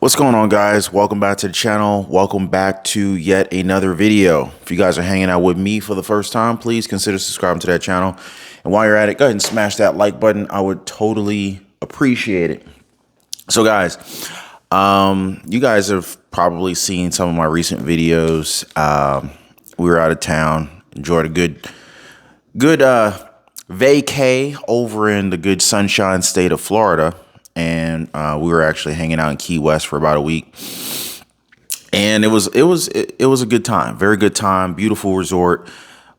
What's going on, guys? Welcome back to the channel. Welcome back to yet another video. If you guys are hanging out with me for the first time, please consider subscribing to that channel. And while you're at it, go ahead and smash that like button. I would totally appreciate it. So guys, you guys have probably seen some of my recent videos. We were out of town, enjoyed a good vacay over in the good sunshine state of Florida. And we were actually hanging out in Key West for about a week, and it was a good time, very good time, beautiful resort.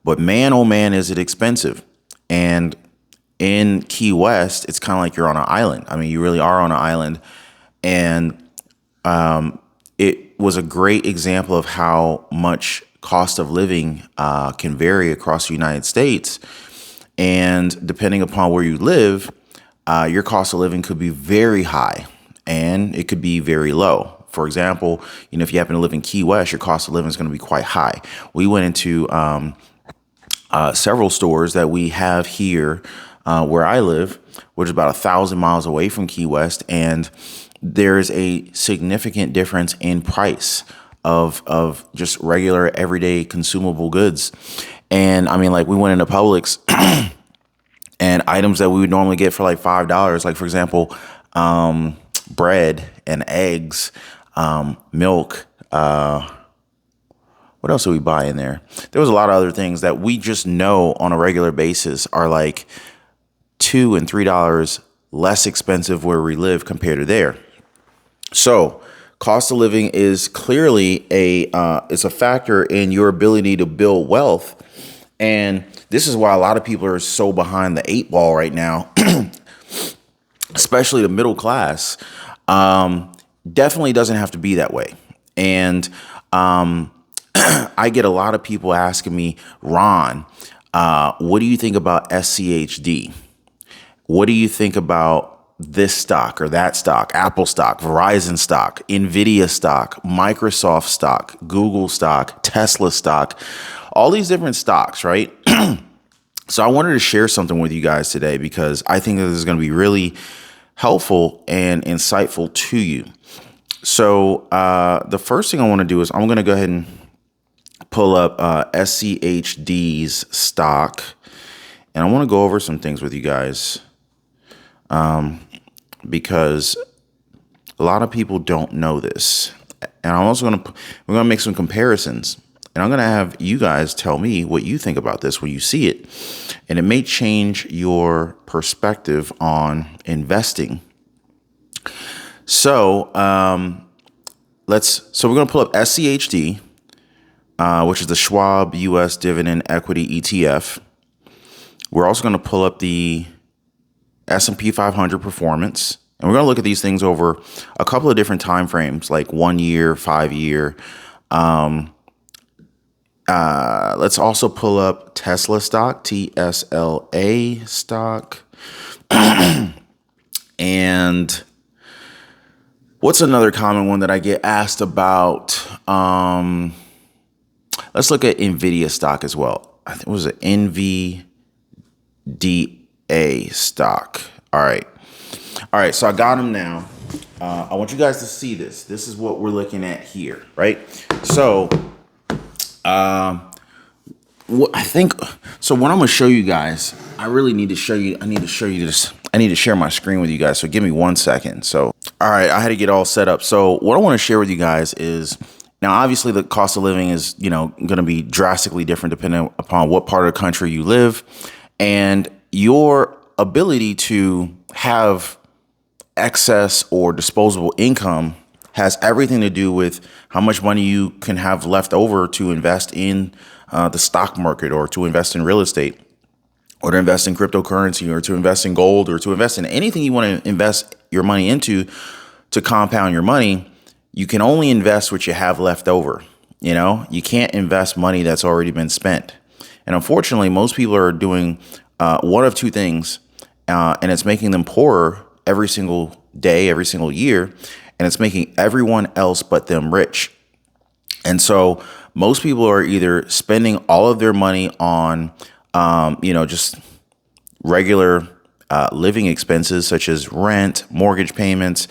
But man, oh man, is it expensive! And in Key West, it's kind of like you're on an island. I mean, you really are on an island, and it was a great example of how much cost of living can vary across the United States, and depending upon where you live. Your cost of living could be very high and it could be very low. For example, if you happen to live in Key West, your cost of living is going to be quite high. We went into several stores that we have here where I live, which is about 1,000 miles away from Key West. And there's a significant difference in price of just regular everyday consumable goods. And I mean, like, we went into Publix. And items that we would normally get for like $5, like, for example, bread and eggs, milk. What else do we buy in there? There was a lot of other things that we just know on a regular basis are like $2 and $3 less expensive where we live compared to there. So cost of living is clearly it's a factor in your ability to build wealth. And this is why a lot of people are so behind the 8 ball right now, especially the middle class. Definitely doesn't have to be that way. And I get a lot of people asking me, Ron, what do you think about Schd? What do you think about this stock or that stock, Apple stock, Verizon stock, Nvidia stock, Microsoft stock, Google stock, Tesla stock, all these different stocks, right? So I wanted to share something with you guys today because I think that this is going to be really helpful and insightful to you. So the first thing I want to do is I'm going to go ahead and pull up SCHD's stock, and I want to go over some things with you guys because a lot of people don't know this. And I'm also we're going to make some comparisons. And I'm going to have you guys tell me what you think about this when you see it. And it may change your perspective on investing. So we're going to pull up SCHD, which is the Schwab US Dividend Equity ETF. We're also going to pull up the S&P 500 performance. And we're going to look at these things over a couple of different time frames, like 1 year, 5 year. Let's also pull up Tesla stock, TSLA stock. And what's another common one that I get asked about? Let's look at Nvidia stock as well. I think it was an NVDA stock. All right. So I got them now. I want you guys to see this. This is what we're looking at here, right? So what I'm going to show you guys, I need to show you this. I need to share my screen with you guys. So give me 1 second. So, all right, I had to get all set up. So what I want to share with you guys is, now, obviously the cost of living is, going to be drastically different depending upon what part of the country you live, and your ability to have excess or disposable income has everything to do with how much money you can have left over to invest in the stock market, or to invest in real estate, or to invest in cryptocurrency, or to invest in gold, or to invest in anything you want to invest your money into to compound your money. You can only invest what you have left over. You can't invest money that's already been spent. And unfortunately, most people are doing one of two things, and it's making them poorer every single day, every single year. And it's making everyone else but them rich. And so most people are either spending all of their money on, just regular living expenses such as rent, mortgage payments,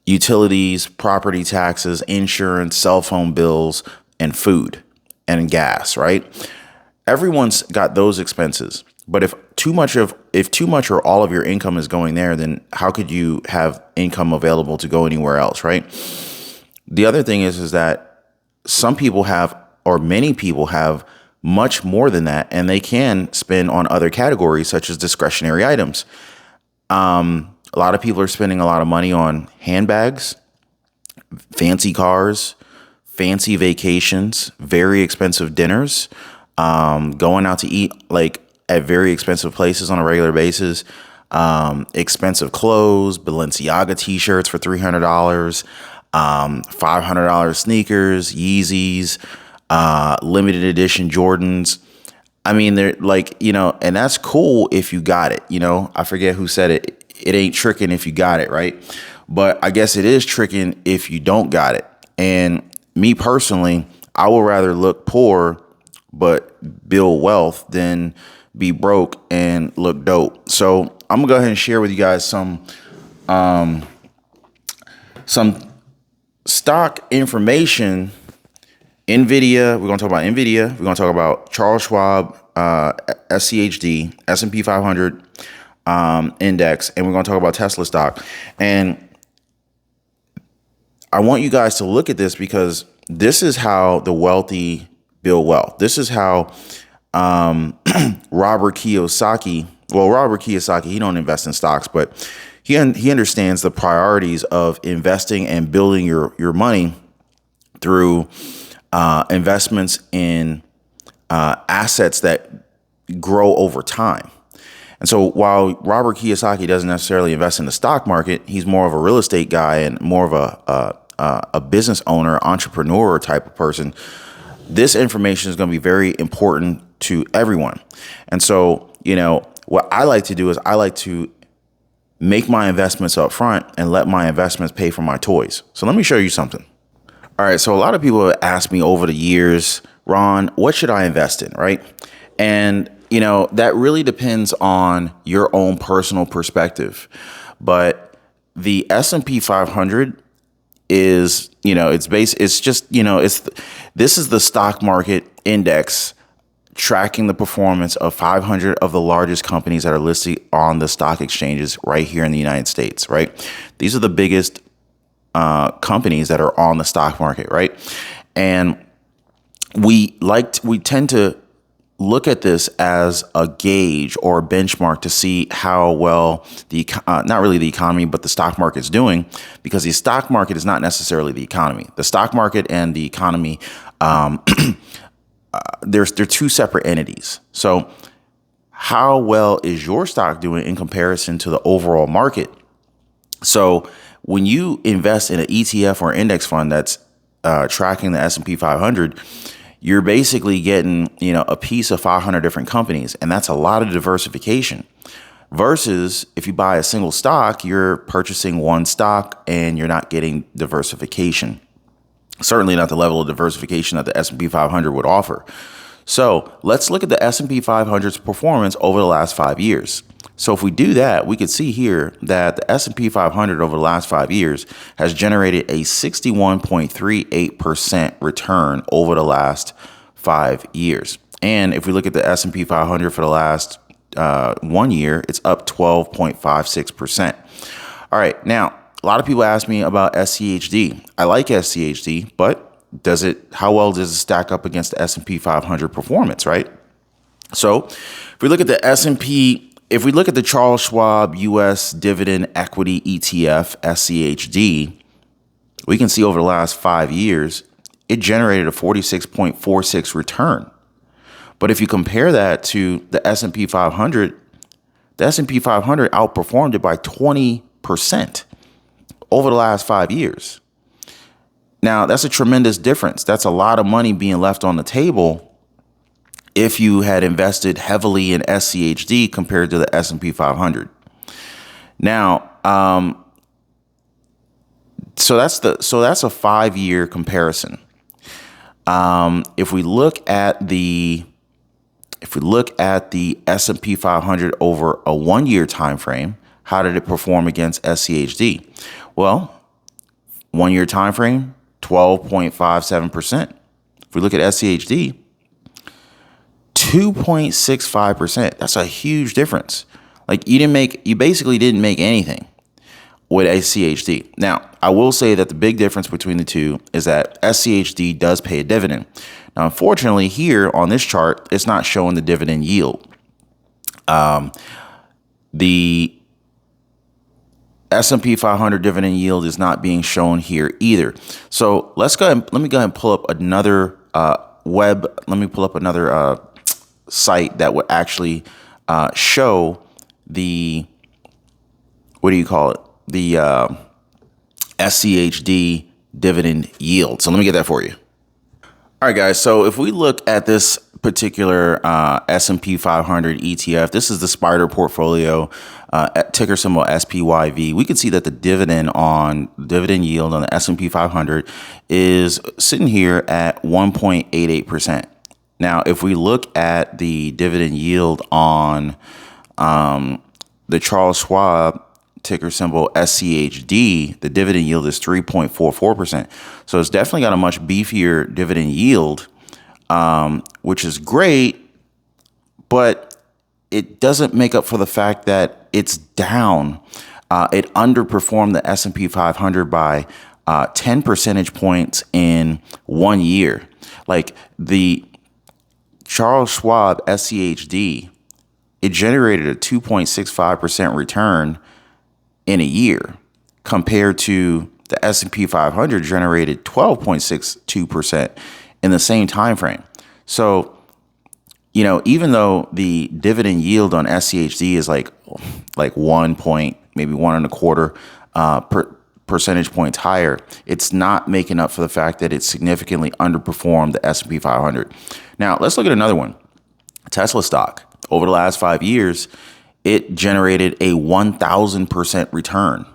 utilities, property taxes, insurance, cell phone bills, and food and gas, right? Everyone's got those expenses. But if too much or all of your income is going there, then how could you have income available to go anywhere else, right? The other thing is that some people have, or many people have, much more than that, and they can spend on other categories such as discretionary items. A lot of people are spending a lot of money on handbags, fancy cars, fancy vacations, very expensive dinners, going out to eat like at very expensive places on a regular basis, expensive clothes, Balenciaga t-shirts for $300, $500 sneakers, Yeezys, limited edition Jordans. I mean, they're like, and that's cool if you got it. I forget who said it. It ain't tricking if you got it, right? But I guess it is tricking if you don't got it. And me personally, I would rather look poor but build wealth than be broke and look dope. So I'm gonna go ahead and share with you guys some stock information. NVIDIA, we're going to talk about NVIDIA. We're going to talk about Charles Schwab, SCHD, S&P 500 index, and we're going to talk about Tesla stock. And I want you guys to look at this because this is how the wealthy build wealth. This is how Robert Kiyosaki, he don't invest in stocks, but he understands the priorities of investing and building your money through investments in assets that grow over time. And so while Robert Kiyosaki doesn't necessarily invest in the stock market, he's more of a real estate guy and more of a business owner, entrepreneur type of person. This information is going to be very important to everyone. And so, what I like to do is I like to make my investments up front and let my investments pay for my toys. So let me show you something. All right. So a lot of people have asked me over the years, Ron, what should I invest in? Right. And, that really depends on your own personal perspective. But the S&P 500 is, this is the stock market index tracking the performance of 500 of the largest companies that are listed on the stock exchanges right here in the United States. Right. These are the biggest companies that are on the stock market, right? And we tend to look at this as a gauge or a benchmark to see how well not really the economy, but the stock market is doing, because the stock market is not necessarily the economy. The stock market and the economy, they're two separate entities. So how well is your stock doing in comparison to the overall market? So when you invest in an ETF or index fund that's tracking the S&P 500, you're basically getting, a piece of 500 different companies, and that's a lot of diversification. Versus if you buy a single stock, you're purchasing one stock and you're not getting diversification. Certainly not the level of diversification that the S&P 500 would offer. So let's look at the S&P 500's performance over the last 5 years. So if we do that, we could see here that the S&P 500 over the last 5 years has generated a 61.38% return over the last 5 years. And if we look at the S&P 500 for the last 1 year, it's up 12.56%. All right. Now, a lot of people ask me about SCHD. I like SCHD, but how well does it stack up against the S&P 500 performance, right? So if we look at the if we look at the Charles Schwab U.S. Dividend Equity ETF, SCHD, we can see over the last 5 years, it generated a 46.46 return. But if you compare that to the S&P 500, the S&P 500 outperformed it by 20% over the last 5 years. Now, that's a tremendous difference. That's a lot of money being left on the table if you had invested heavily in SCHD compared to the S&P 500. Now, so that's a 5-year comparison. If we look at the S&P 500 over a 1-year time frame, how did it perform against SCHD? Well, 1-year time frame, 12.57%. If we look at SCHD, 2.65%. That's a huge difference. Like you basically didn't make anything with SCHD. Now, I will say that the big difference between the two is that SCHD does pay a dividend. Now, unfortunately, here on this chart, it's not showing the dividend yield. The S&P 500 dividend yield is not being shown here either. So let me go ahead and pull up another Let me pull up another site that would actually show the, what do you call it? The SCHD dividend yield. So let me get that for you. All right, guys. So if we look at this particular S&P 500 ETF, this is the Spider portfolio, ticker symbol SPYV. We can see that the dividend yield on the S&P 500 is sitting here at 1.88%. Now, if we look at the dividend yield on the Charles Schwab ticker symbol SCHD, the dividend yield is 3.44%. So it's definitely got a much beefier dividend yield, which is great, but it doesn't make up for the fact that it's down. It underperformed the S&P 500 by 10 percentage points in 1 year. Like the Charles Schwab SCHD, it generated a 2.65% return in a year, compared to the S&P 500 generated 12.62% in the same time frame. So, even though the dividend yield on SCHD is like 1 point, maybe 1.25 percentage points higher, it's not making up for the fact that it significantly underperformed the S&P 500. Now, let's look at another one. Tesla stock. Over the last 5 years, it generated a 1,000% return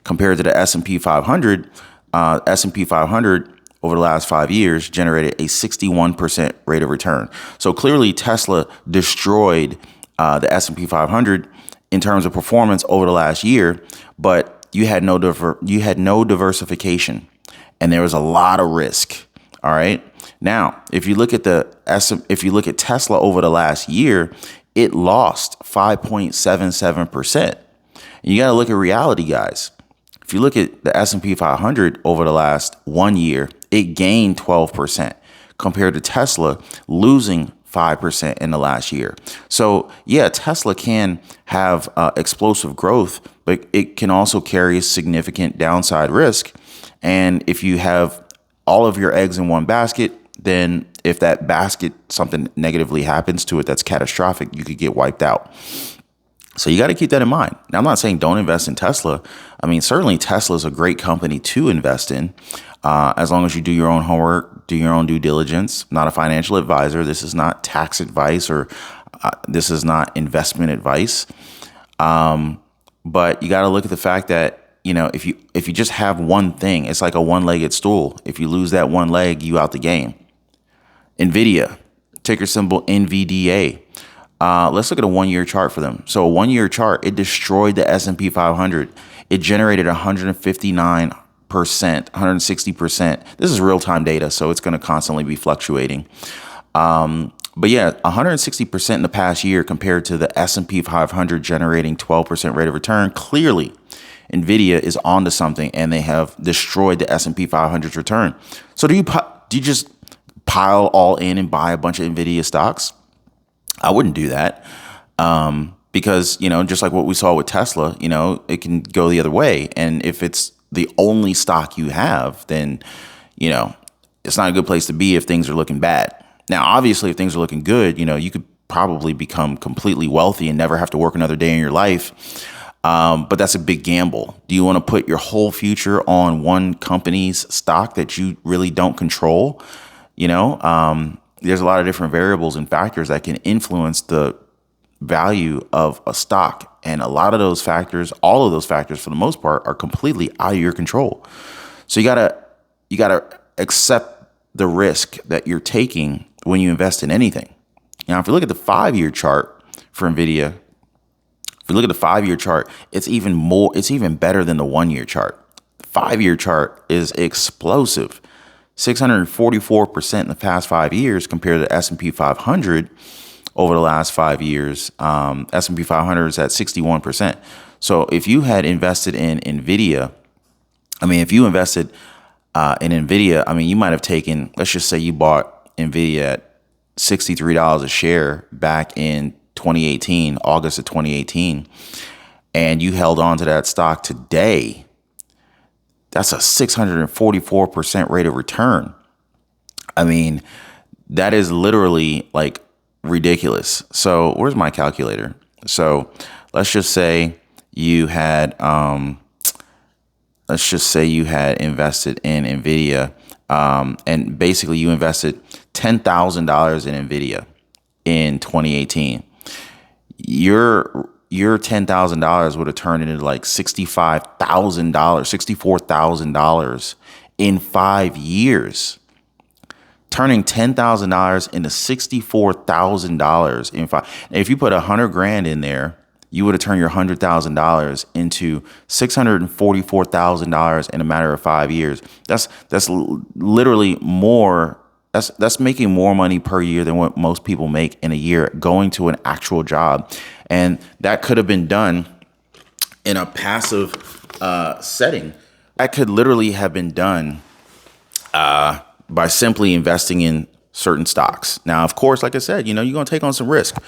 compared to the S&P 500. S&P 500 over the last 5 years generated a 61% rate of return. So clearly, Tesla destroyed the S&P 500 in terms of performance over the last year, but you had no diversification, and there was a lot of risk. All right. Now, if you look at Tesla over the last year, it lost 5.77%. And you got to look at reality, guys. If you look at the S&P 500 over the last 1 year, it gained 12% compared to Tesla losing 5% in the last year. So yeah, Tesla can have explosive growth, but it can also carry significant downside risk. And if you have all of your eggs in one basket, then if that basket, something negatively happens to it that's catastrophic, you could get wiped out. So you got to keep that in mind. Now, I'm not saying don't invest in Tesla. I mean, certainly Tesla is a great company to invest in, as long as you do your own homework, do your own due diligence. I'm not a financial advisor. This is not tax advice, or this is not investment advice. But you got to look at the fact that, if you just have one thing, it's like a one-legged stool. If you lose that one leg, you out the game. NVIDIA, ticker symbol NVDA. Let's look at a 1-year chart for them. So a 1-year chart, it destroyed the S&P 500. It generated 159%, 160%. This is real-time data, so it's going to constantly be fluctuating. But yeah, 160% in the past year compared to the S&P 500 generating 12% rate of return. Clearly, NVIDIA is onto something, and they have destroyed the S&P 500's return. So do you just pile all in and buy a bunch of NVIDIA stocks? I wouldn't do that, because, just like what we saw with Tesla, it can go the other way. And if it's the only stock you have, then, it's not a good place to be if things are looking bad. Now, obviously, if things are looking good, you could probably become completely wealthy and never have to work another day in your life. But that's a big gamble. Do you want to put your whole future on one company's stock that you really don't control? There's a lot of different variables and factors that can influence the value of a stock. And a lot of those factors, all of those factors for the most part, are completely out of your control. So you gotta accept the risk that you're taking when you invest in anything. Now, if you look at the 5-year chart for NVIDIA, it's even better than the 1-year chart. The 5-year chart is explosive. 644% in the past 5 years compared to the S&P 500 over the last 5 years. S&P 500 is at 61%. So if you had invested in NVIDIA, if you invested in NVIDIA, you might have taken, let's just say you bought NVIDIA at $63 a share back in 2018, August of 2018, and you held on to that stock today. That's a 644% rate of return. That is literally like ridiculous. So where's my calculator? So let's just say you had invested in NVIDIA, and basically you invested $10,000 in NVIDIA in 2018. Your $10,000 would have turned into like $65,000, $64,000 in 5 years. Turning $10,000 into $64,000 in 5. If you put $100,000 in there, you would have turned your $100,000 into $644,000 in a matter of 5 years. That's literally more. That's making more money per year than what most people make in a year going to an actual job. And that could have been done in a passive setting. That could literally have been done by simply investing in certain stocks. Now, of course, like I said, you're going to take on some risk.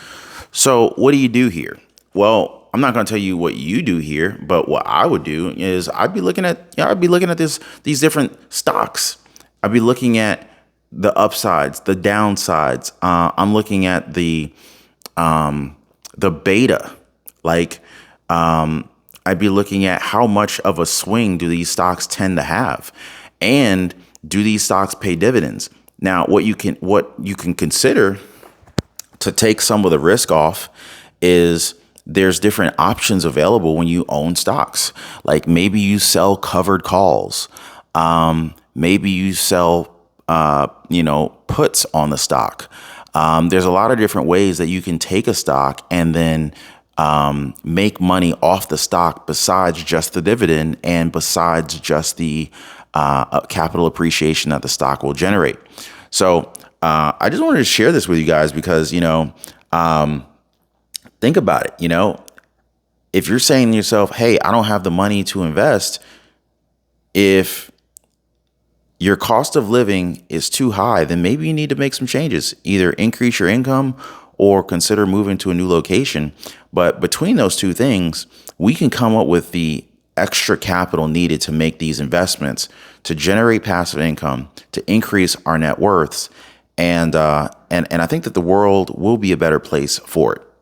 So what do you do here? Well, I'm not going to tell you what you do here, but what I would do is I'd be looking at these different stocks. I'd be looking at the upsides, the downsides. I'm looking at the beta. I'd be looking at how much of a swing do these stocks tend to have, and do these stocks pay dividends? Now, what you can consider to take some of the risk off is there's different options available when you own stocks. Like maybe you sell covered calls. Maybe you sell puts on the stock. There's a lot of different ways that you can take a stock and then make money off the stock besides just the dividend and besides just the capital appreciation that the stock will generate. So I just wanted to share this with you guys because, think about it. If you're saying to yourself, hey, I don't have the money to invest, if your cost of living is too high, then maybe you need to make some changes, either increase your income or consider moving to a new location. But between those two things, we can come up with the extra capital needed to make these investments, to generate passive income, to increase our net worths. And I think that the world will be a better place for it.